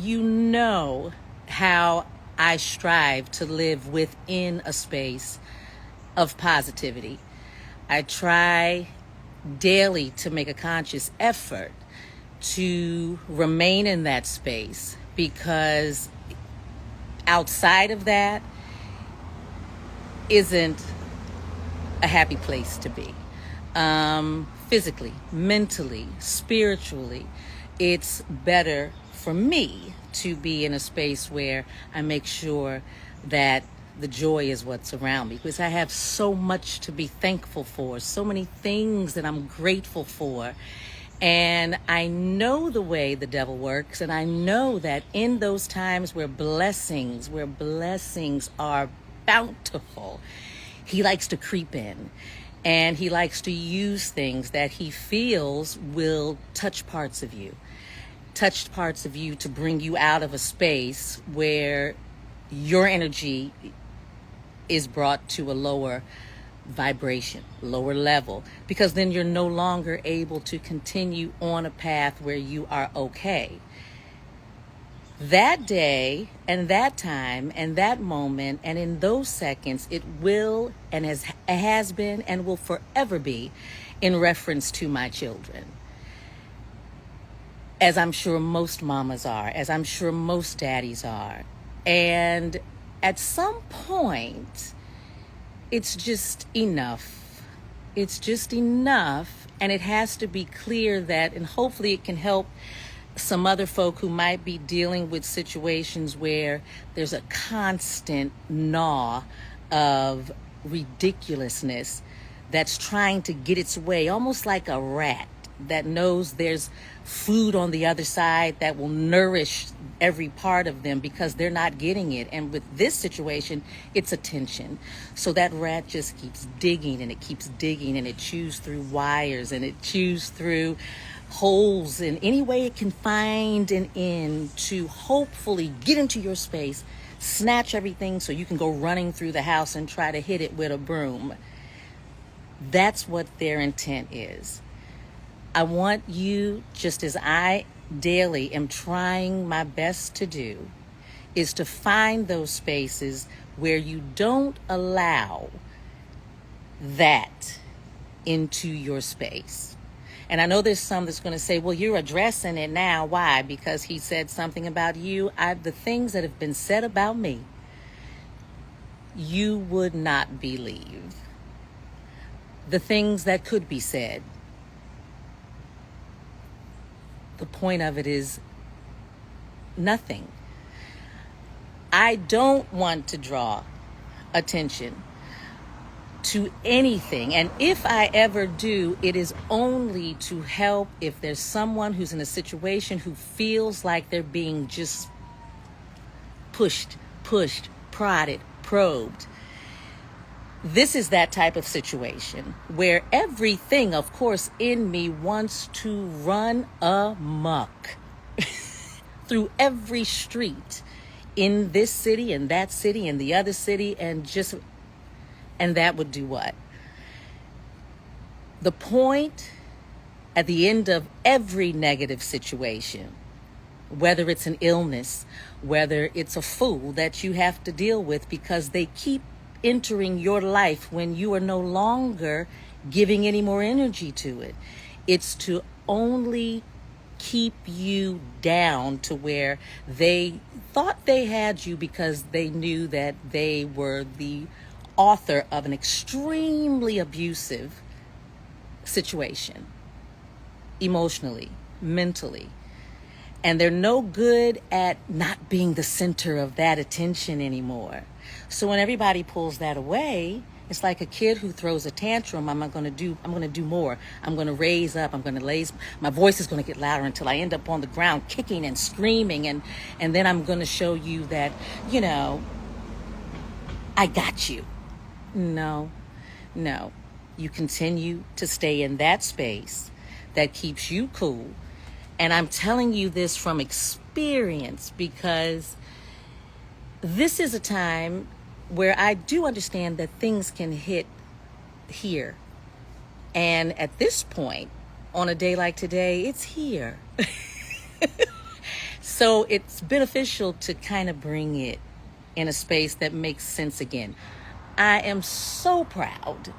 you know how I strive to live within a space of positivity. I try daily to make a conscious effort to remain in that space, because outside of that isn't a happy place to be. Physically, mentally, spiritually, it's better for me to be in a space where I make sure that the joy is what's around me, because I have so much to be thankful for, so many things that I'm grateful for. And I know the way the devil works, and I know that in those times where blessings are bountiful, he likes to creep in, and he likes to use things that he feels will touch parts of you to bring you out of a space where your energy is brought to a lower vibration, lower level, because then you're no longer able to continue on a path where you are okay. That day and that time and that moment and in those seconds, it will and has been and will forever be in reference to my children. As I'm sure most mamas are, as I'm sure most daddies are. And at some point, it's just enough. It's just enough. And it has to be clear that, and hopefully it can help some other folk who might be dealing with situations where there's a constant gnaw of ridiculousness that's trying to get its way, almost like a rat that knows there's food on the other side that will nourish every part of them because they're not getting it. And with this situation, it's attention. So that rat just keeps digging and it keeps digging, and it chews through wires and it chews through holes in any way it can find an end to hopefully get into your space, snatch everything so you can go running through the house and try to hit it with a broom. That's what their intent is. I want you, just as I daily am trying my best to do, is to find those spaces where you don't allow that into your space. And I know there's some that's going to say, well, you're addressing it now. Why? Because he said something about you. The things that have been said about me, you would not believe. The things that could be said. The point of it is nothing. I don't want to draw attention to anything. And if I ever do, it is only to help if there's someone who's in a situation who feels like they're being just pushed, prodded, probed. This is that type of situation where everything, of course, in me wants to run amok through every street in this city and that city and the other city, and that would do what? The point at the end of every negative situation, whether it's an illness, whether it's a fool that you have to deal with because they keep entering your life when you are no longer giving any more energy to it. It's to only keep you down to where they thought they had you because they knew that they were the author of an extremely abusive situation, emotionally, mentally. And they're no good at not being the center of that attention anymore. So when everybody pulls that away, it's like a kid who throws a tantrum. I'm going to do more. I'm going to raise up. My voice is going to get louder until I end up on the ground kicking and screaming. And then I'm going to show you that, I got you. No. You continue to stay in that space that keeps you cool. And I'm telling you this from experience, because this is a time where I do understand that things can hit here. And at this point, on a day like today, it's here. So it's beneficial to kind of bring it in a space that makes sense again. I am so proud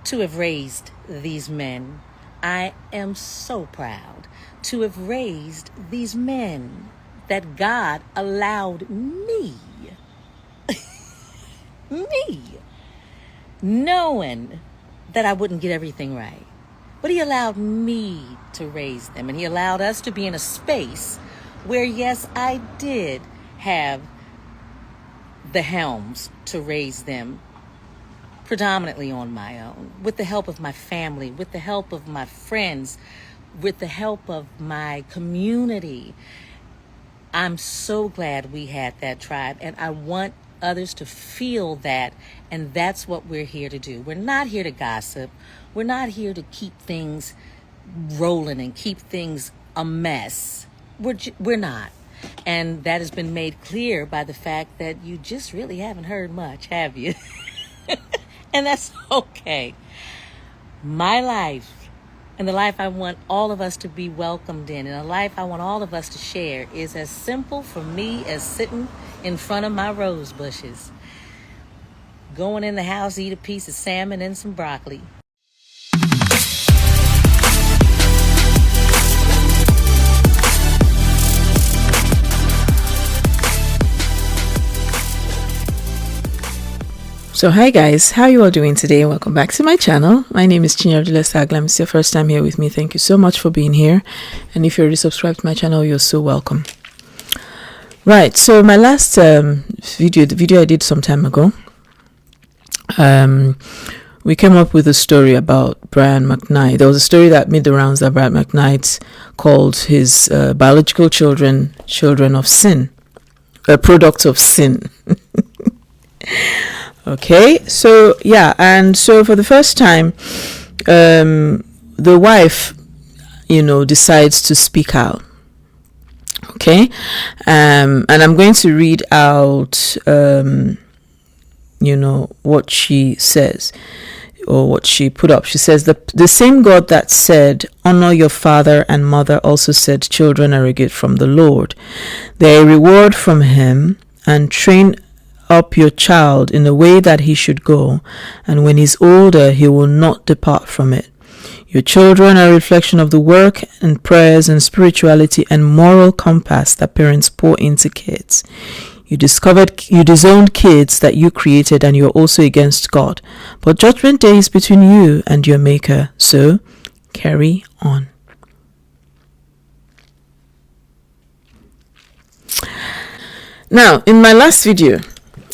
to have raised these men. I am so proud to have raised these men that God allowed me, knowing that I wouldn't get everything right. But he allowed me to raise them, and he allowed us to be in a space where, yes, I did have the helms to raise them predominantly on my own, with the help of my family, with the help of my friends, with the help of my community. I'm so glad we had that tribe, and I want others to feel that, and that's what we're here to do. We're not here to gossip. We're not here to keep things rolling and keep things a mess. We're not. And that has been made clear by the fact that you just really haven't heard much, have you? And that's okay. My life, and the life I want all of us to be welcomed in, and a life I want all of us to share, is as simple for me as sitting in front of my rose bushes, going in the house, eat a piece of salmon and some broccoli. So hi guys, how you all doing today? Welcome back to my channel. My name is Chinyardula Saglam. It's your first time here with me. Thank you so much for being here. And if you're already subscribed to my channel, you're so welcome. Right, so my last the video I did some time ago, we came up with a story about Bryan Mcknights. There was a story that made the rounds that Bryan Mcknights called his biological children of sin, a product of sin. Okay, so yeah, and so for the first time, the wife, decides to speak out. Okay, and I'm going to read out, what she says, or what she put up. She says, the same God that said, honor your father and mother, also said, children are a gift from the Lord. They are a reward from him, and train up your child in the way that he should go, and when he's older, he will not depart from it. Your children are a reflection of the work and prayers and spirituality and moral compass that parents pour into kids. You disowned kids that you created, and you're also against God. But judgment day is between you and your maker, so carry on. Now, in my last video,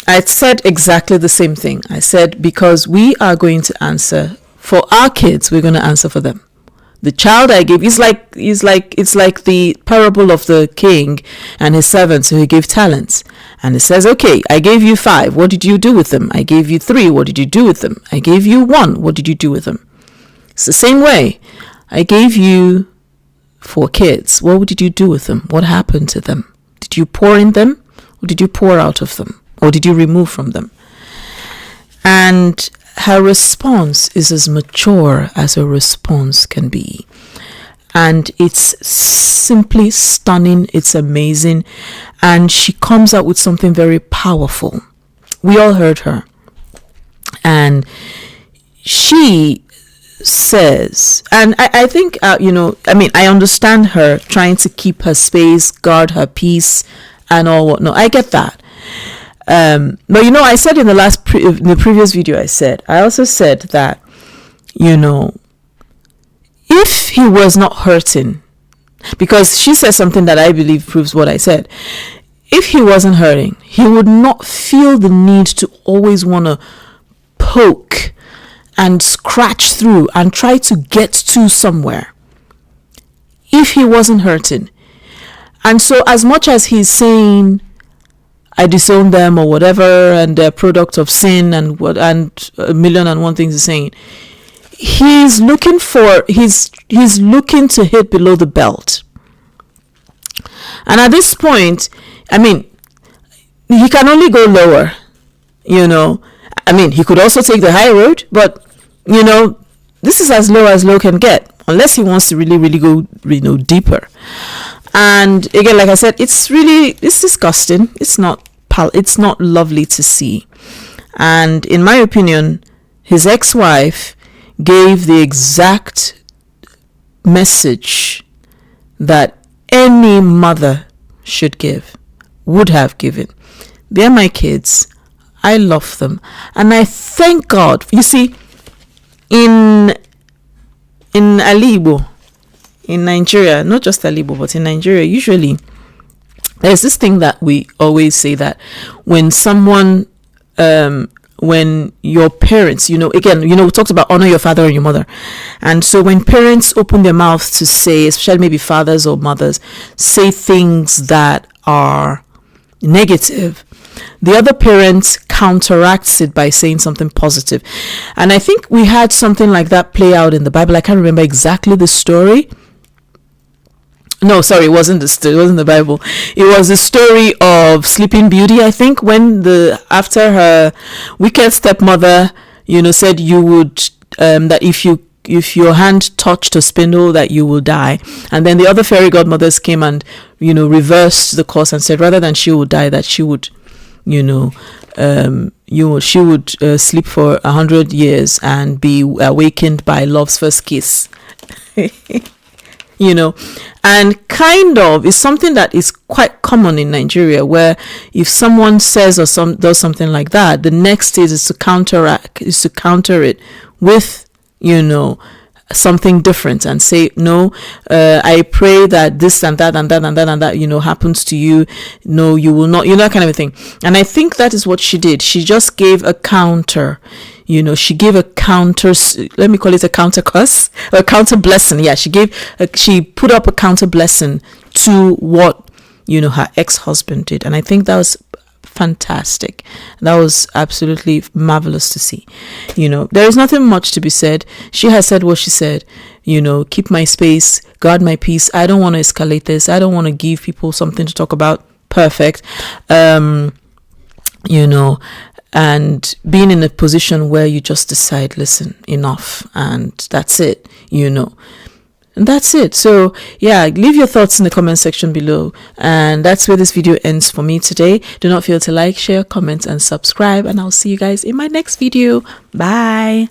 I said exactly the same thing. I said, because we are going to answer for our kids, we're going to answer for them. The child I gave it's like the parable of the king and his servants who he gave talents. And it says, okay, I gave you 5. What did you do with them? I gave you 3. What did you do with them? I gave you 1. What did you do with them? It's the same way. I gave you 4 kids. What did you do with them? What happened to them? Did you pour in them? Or did you pour out of them? Or did you remove from them? And her response is as mature as a response can be. And it's simply stunning. It's amazing. And she comes out with something very powerful. We all heard her. And she says, and I think, I understand her trying to keep her space, guard her peace, and all whatnot. I get that. But I said in the previous video, I also said that, if he was not hurting, because she said something that I believe proves what I said. If he wasn't hurting, he would not feel the need to always want to poke and scratch through and try to get to somewhere. If he wasn't hurting. And so as much as he's saying, I disown them or whatever, and they're product of sin and a million and one things he's saying, he's looking to hit below the belt. And at this point, he can only go lower, he could also take the high road, but this is as low can get, unless he wants to really, really go, deeper. And again, like I said, it's disgusting. It's not lovely to see. And in my opinion, his ex-wife gave the exact message that any mother would have given. They're my kids. I love them. And I thank God. You see, in Alibo, in Nigeria, not just Alibo, but in Nigeria, usually there's this thing that we always say, that when someone, when your parents, we talked about honor your father and your mother. And so when parents open their mouths to say, especially maybe fathers or mothers, say things that are negative, the other parent counteracts it by saying something positive. And I think we had something like that play out in the Bible. I can't remember exactly the story. No, sorry, it wasn't the Bible. It was the story of Sleeping Beauty, I think, when after her wicked stepmother, said you would, that if your hand touched a spindle, that you will die. And then the other fairy godmothers came and, reversed the course and said, rather than she would die, that she would, she would sleep for 100 years and be awakened by love's first kiss. And kind of is something that is quite common in Nigeria, where if someone says or does something like that, the next stage is to counter it with, something different and say, no, I pray that this and that and that and that and that, happens to you. No, you will not, that kind of a thing. And I think that is what she did. She just gave a counter. She gave a counter, let me call it a counter curse, a counter blessing. Yeah, she put up a counter blessing to what, her ex-husband did. And I think that was fantastic. That was absolutely marvelous to see. There is nothing much to be said. She has said what she said. Keep my space, guard my peace. I don't want to escalate this. I don't want to give people something to talk about. Perfect. And being in a position where you just decide, listen, enough, and that's it, and that's it. So yeah, leave your thoughts in the comment section below, and that's where this video ends for me today. Do not fail to like, share, comment, and subscribe, and I'll see you guys in my next video. Bye.